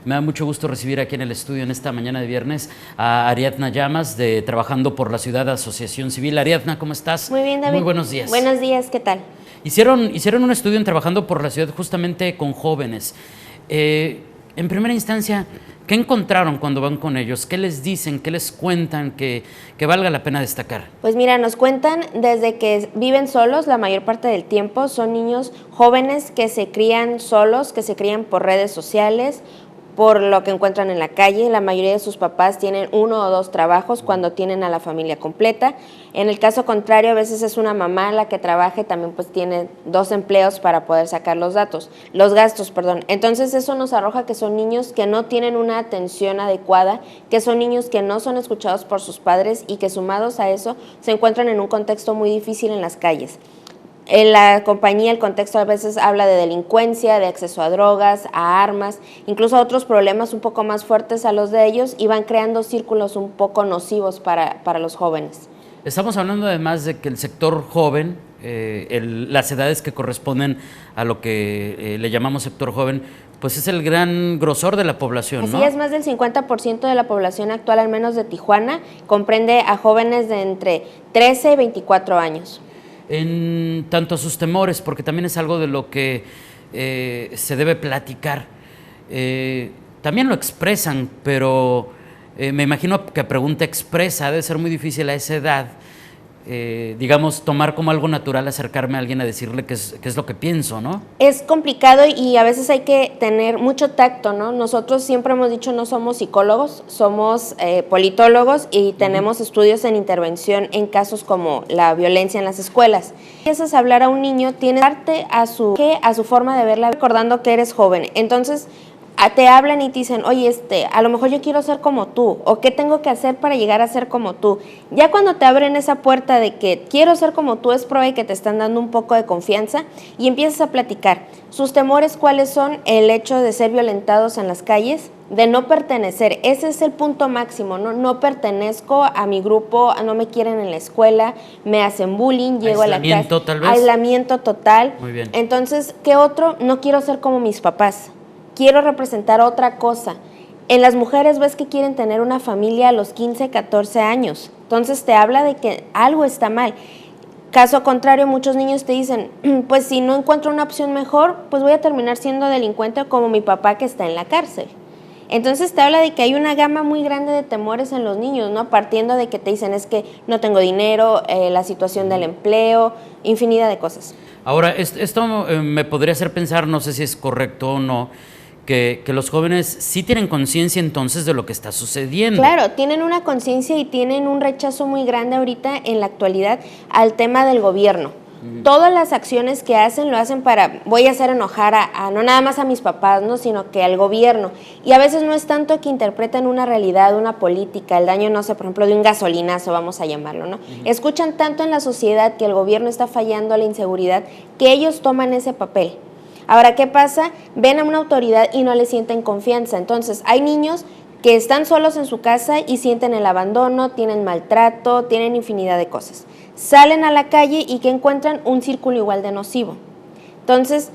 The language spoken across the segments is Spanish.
Me da mucho gusto recibir aquí en el estudio en esta mañana de viernes a Ariadna Llamas de Trabajando por la Ciudad Asociación Civil. Ariadna, ¿cómo estás? Muy bien, David. Muy buenos días. Buenos días, ¿qué tal? Hicieron un estudio en Trabajando por la Ciudad justamente con jóvenes. En primera instancia, ¿qué encontraron cuando van con ellos? ¿Qué les dicen? ¿Qué les cuentan que valga la pena destacar? Pues mira, nos cuentan desde que viven solos la mayor parte del tiempo. Son niños jóvenes que se crían solos, que se crían por redes sociales, por lo que encuentran en la calle. La mayoría de sus papás tienen 1 o 2 trabajos cuando tienen a la familia completa. En el caso contrario, a veces es una mamá la que trabaja y también pues tiene 2 empleos para poder sacar los gastos. Entonces eso nos arroja que son niños que no tienen una atención adecuada, que son niños que no son escuchados por sus padres y que sumados a eso se encuentran en un contexto muy difícil en las calles. En la compañía el contexto a veces habla de delincuencia, de acceso a drogas, a armas, incluso a otros problemas un poco más fuertes a los de ellos, y van creando círculos un poco nocivos para los jóvenes. Estamos hablando además de que el sector joven, las edades que corresponden a lo que le llamamos sector joven, pues es el gran grosor de la población, ¿no? Así es, más del 50% de la población actual, al menos de Tijuana, comprende a jóvenes de entre 13 y 24 años. En tanto a sus temores, porque también es algo de lo que se debe platicar. También lo expresan, pero me imagino que a pregunta expresa debe ser muy difícil a esa edad, digamos, tomar como algo natural acercarme a alguien a decirle qué es lo que pienso, ¿no? Es complicado y a veces hay que tener mucho tacto, ¿no? Nosotros siempre hemos dicho no somos psicólogos, somos politólogos y tenemos estudios en intervención en casos como la violencia en las escuelas. Empiezas a hablar a un niño, tienes parte a su forma de verla, recordando que eres joven. Entonces te hablan y te dicen, oye, a lo mejor yo quiero ser como tú, o qué tengo que hacer para llegar a ser como tú. Ya cuando te abren esa puerta de que quiero ser como tú, es prueba de que te están dando un poco de confianza y empiezas a platicar. Sus temores, ¿cuáles son? El hecho de ser violentados en las calles, de no pertenecer. Ese es el punto máximo, ¿no? No pertenezco a mi grupo, no me quieren en la escuela, me hacen bullying, llego a la casa. Aislamiento, tal vez. Aislamiento total. Muy bien. Entonces, ¿qué otro? No quiero ser como mis papás. Quiero representar otra cosa. En las mujeres ves que quieren tener una familia a los 15, 14 años. Entonces te habla de que algo está mal. Caso contrario, muchos niños te dicen, pues si no encuentro una opción mejor, pues voy a terminar siendo delincuente como mi papá que está en la cárcel. Entonces te habla de que hay una gama muy grande de temores en los niños, ¿no? Partiendo de que te dicen es que no tengo dinero, la situación del empleo, infinidad de cosas. Ahora, esto me podría hacer pensar, no sé si es correcto o no, que los jóvenes sí tienen conciencia entonces de lo que está sucediendo. Claro, tienen una conciencia y tienen un rechazo muy grande ahorita en la actualidad al tema del gobierno. Todas las acciones que hacen lo hacen voy a hacer enojar a no nada más a mis papás, ¿no? Sino que al gobierno. Y a veces no es tanto que interpreten una realidad, una política, el daño, no sé, por ejemplo, de un gasolinazo, vamos a llamarlo, ¿no? Escuchan tanto en la sociedad que el gobierno está fallando a la inseguridad que ellos toman ese papel. Ahora, ¿qué pasa? Ven a una autoridad y no le sienten confianza. Entonces, hay niños que están solos en su casa y sienten el abandono, tienen maltrato, tienen infinidad de cosas. Salen a la calle y que encuentran un círculo igual de nocivo. Entonces,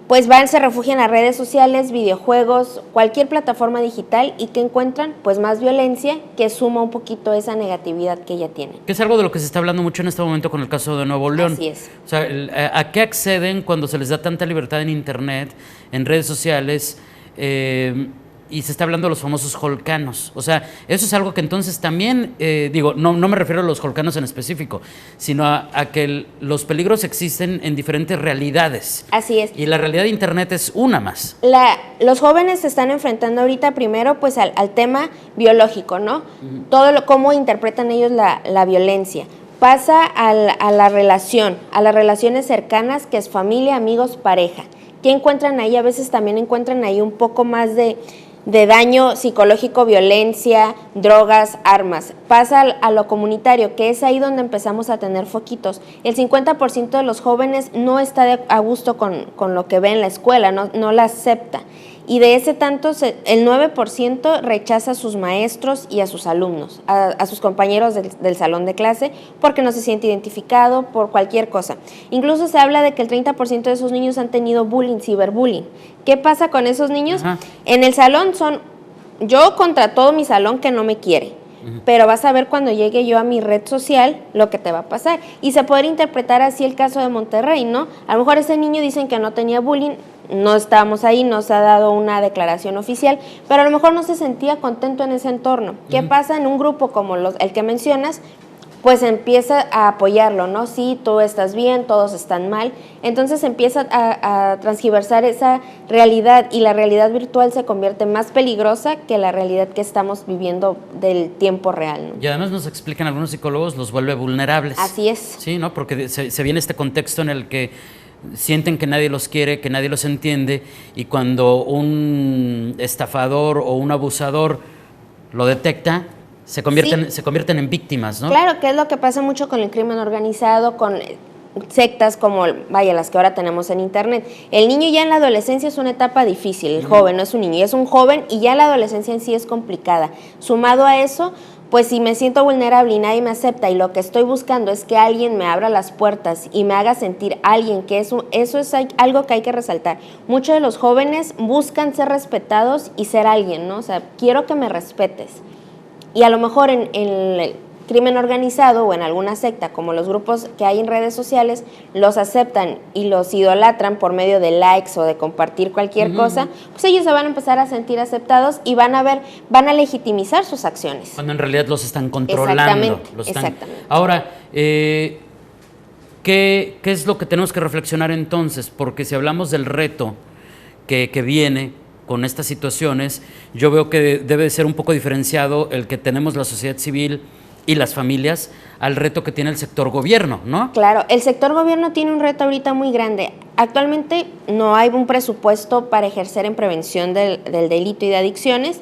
pues se refugian en las redes sociales, videojuegos, cualquier plataforma digital, y que encuentran pues más violencia que suma un poquito esa negatividad que ya tienen. Que es algo de lo que se está hablando mucho en este momento con el caso de Nuevo León. Así es. O sea, ¿a qué acceden cuando se les da tanta libertad en internet, en redes sociales? Y se está hablando de los famosos holcanos. O sea, eso es algo que entonces también, no me refiero a los holcanos en específico, sino a que los peligros existen en diferentes realidades. Así es. Y la realidad de internet es una más. Los jóvenes se están enfrentando ahorita primero pues al tema biológico, ¿no? Cómo interpretan ellos la violencia. Pasa a la relación, a las relaciones cercanas, que es familia, amigos, pareja. ¿Qué encuentran ahí? A veces también encuentran ahí un poco más de daño psicológico, violencia, drogas, armas. Pasa a lo comunitario, que es ahí donde empezamos a tener foquitos. El 50% de los jóvenes no está a gusto con lo que ve en la escuela, no la acepta. y de ese tanto, el 9% rechaza a sus maestros y a sus alumnos, a sus compañeros del salón de clase, porque no se siente identificado por cualquier cosa. Incluso se habla de que el 30% de esos niños han tenido bullying, ciberbullying. ¿Qué pasa con esos niños? Ajá. En el salón son yo contra todo mi salón que no me quiere. Pero vas a ver cuando llegue yo a mi red social lo que te va a pasar. Y se puede interpretar así el caso de Monterrey, ¿no? A lo mejor ese niño dicen que no tenía bullying, no estábamos ahí, no se ha dado una declaración oficial, pero a lo mejor no se sentía contento en ese entorno. ¿Qué pasa en un grupo como el que mencionas? Pues empieza a apoyarlo, ¿no? Sí, tú estás bien, todos están mal. Entonces empieza a transgiversar esa realidad y la realidad virtual se convierte más peligrosa que la realidad que estamos viviendo del tiempo real, ¿no? Y además nos explican algunos psicólogos, los vuelve vulnerables. Así es. Sí, ¿no? Porque se viene este contexto en el que sienten que nadie los quiere, que nadie los entiende, y cuando un estafador o un abusador lo detecta, se convierten en víctimas, ¿no? Claro, que es lo que pasa mucho con el crimen organizado, con sectas como, vaya, las que ahora tenemos en internet. El niño ya en la adolescencia es una etapa difícil, el joven no es un niño, es un joven y ya la adolescencia en sí es complicada. Sumado a eso, pues si me siento vulnerable y nadie me acepta y lo que estoy buscando es que alguien me abra las puertas y me haga sentir alguien, que eso es algo que hay que resaltar. Muchos de los jóvenes buscan ser respetados y ser alguien, ¿no? O sea, quiero que me respetes. Y a lo mejor en el crimen organizado o en alguna secta, como los grupos que hay en redes sociales, los aceptan y los idolatran por medio de likes o de compartir cualquier cosa, pues ellos se van a empezar a sentir aceptados y van a legitimizar sus acciones. Cuando en realidad los están controlando. Exactamente. Ahora, ¿qué es lo que tenemos que reflexionar entonces? Porque si hablamos del reto que viene con estas situaciones, yo veo que debe de ser un poco diferenciado el que tenemos la sociedad civil y las familias al reto que tiene el sector gobierno, ¿no? Claro, el sector gobierno tiene un reto ahorita muy grande. Actualmente no hay un presupuesto para ejercer en prevención del delito y de adicciones,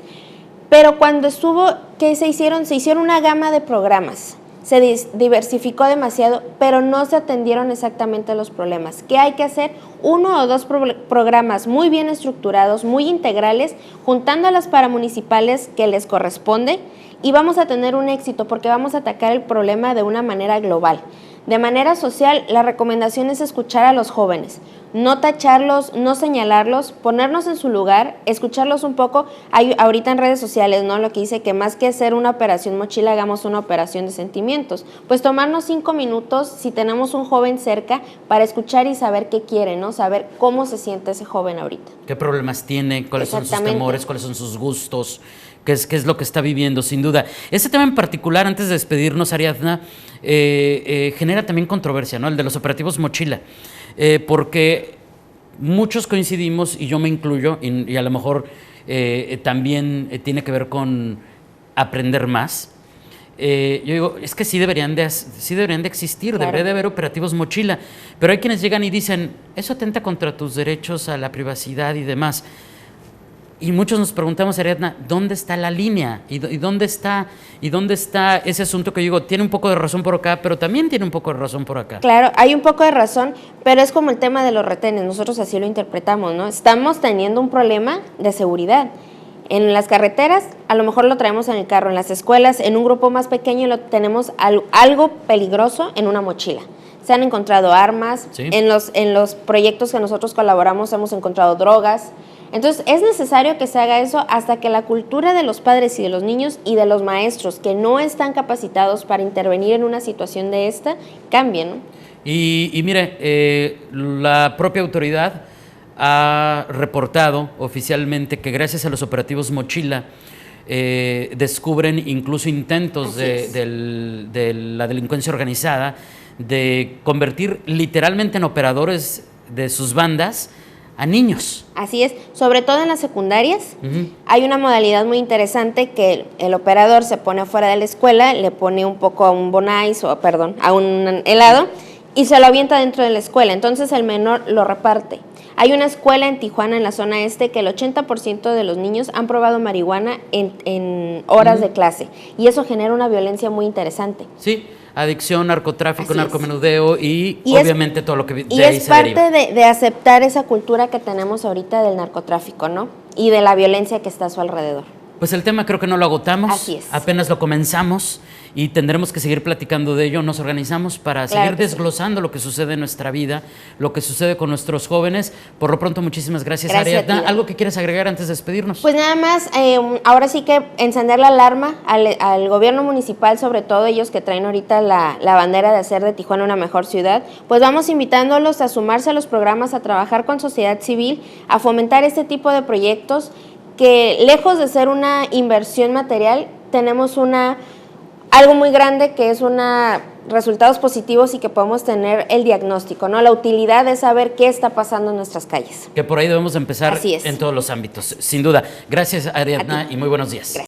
pero cuando se hicieron una gama de programas. Se diversificó demasiado, pero no se atendieron exactamente los problemas. ¿Qué hay que hacer? 1 o 2 programas muy bien estructurados, muy integrales, juntando a las paramunicipales que les corresponde, y vamos a tener un éxito porque vamos a atacar el problema de una manera global. De manera social, la recomendación es escuchar a los jóvenes, no tacharlos, no señalarlos, ponernos en su lugar, escucharlos un poco. Hay ahorita en redes sociales, ¿no? Lo que dice que más que hacer una operación mochila, hagamos una operación de sentimientos. Pues tomarnos 5 minutos, si tenemos un joven cerca, para escuchar y saber qué quiere, ¿no? Saber cómo se siente ese joven ahorita. ¿Qué problemas tiene? ¿Cuáles son sus temores? ¿Cuáles son sus gustos? ¿Qué es lo que está viviendo, sin duda? Ese tema en particular, antes de despedirnos, Ariadna, genera también controversia, ¿no? El de los operativos mochila, porque muchos coincidimos, y yo me incluyo, y a lo mejor también tiene que ver con aprender más. Yo digo, es que sí deberían de existir, claro. Debería de haber operativos mochila, pero hay quienes llegan y dicen, eso atenta contra tus derechos a la privacidad y demás. Y muchos nos preguntamos, Ariadna, ¿dónde está la línea? ¿Y dónde está ese asunto que yo digo, tiene un poco de razón por acá, pero también tiene un poco de razón por acá? Claro, hay un poco de razón, pero es como el tema de los retenes, nosotros así lo interpretamos, ¿no? Estamos teniendo un problema de seguridad. En las carreteras, a lo mejor lo traemos en el carro, en las escuelas, en un grupo más pequeño lo tenemos algo peligroso en una mochila. Se han encontrado armas, sí. En los proyectos que nosotros colaboramos hemos encontrado drogas. Entonces, es necesario que se haga eso hasta que la cultura de los padres y de los niños y de los maestros que no están capacitados para intervenir en una situación de esta, cambie, ¿no? Y mire, la propia autoridad ha reportado oficialmente que gracias a los operativos Mochila descubren incluso intentos de la delincuencia organizada de convertir literalmente en operadores de sus bandas a niños. Así es, sobre todo en las secundarias. Hay una modalidad muy interesante que el operador se pone afuera de la escuela, le pone un poco a un bonais, a un helado, y se lo avienta dentro de la escuela. Entonces el menor lo reparte. Hay una escuela en Tijuana, en la zona este, que el 80% de los niños han probado marihuana en horas de clase. Y eso genera una violencia muy interesante. Sí, adicción, narcotráfico, narcomenudeo y obviamente todo lo que de ahí se deriva. Y es parte de aceptar esa cultura que tenemos ahorita del narcotráfico, ¿no? y de la violencia que está a su alrededor. Pues el tema creo que no lo agotamos, Así es. Apenas lo comenzamos y tendremos que seguir platicando de ello. Nos organizamos para seguir desglosando lo que sucede en nuestra vida, lo que sucede con nuestros jóvenes. Por lo pronto, muchísimas gracias Ariadna. ¿Algo que quieras agregar antes de despedirnos? Pues nada más, ahora sí que encender la alarma al gobierno municipal, sobre todo ellos que traen ahorita la bandera de hacer de Tijuana una mejor ciudad, pues vamos invitándolos a sumarse a los programas, a trabajar con sociedad civil, a fomentar este tipo de proyectos que lejos de ser una inversión material, tenemos algo muy grande que es resultados positivos y que podemos tener el diagnóstico, ¿no? La utilidad de saber qué está pasando en nuestras calles. Que por ahí debemos empezar en todos los ámbitos, sin duda. Gracias Ariadna y muy buenos días. Gracias.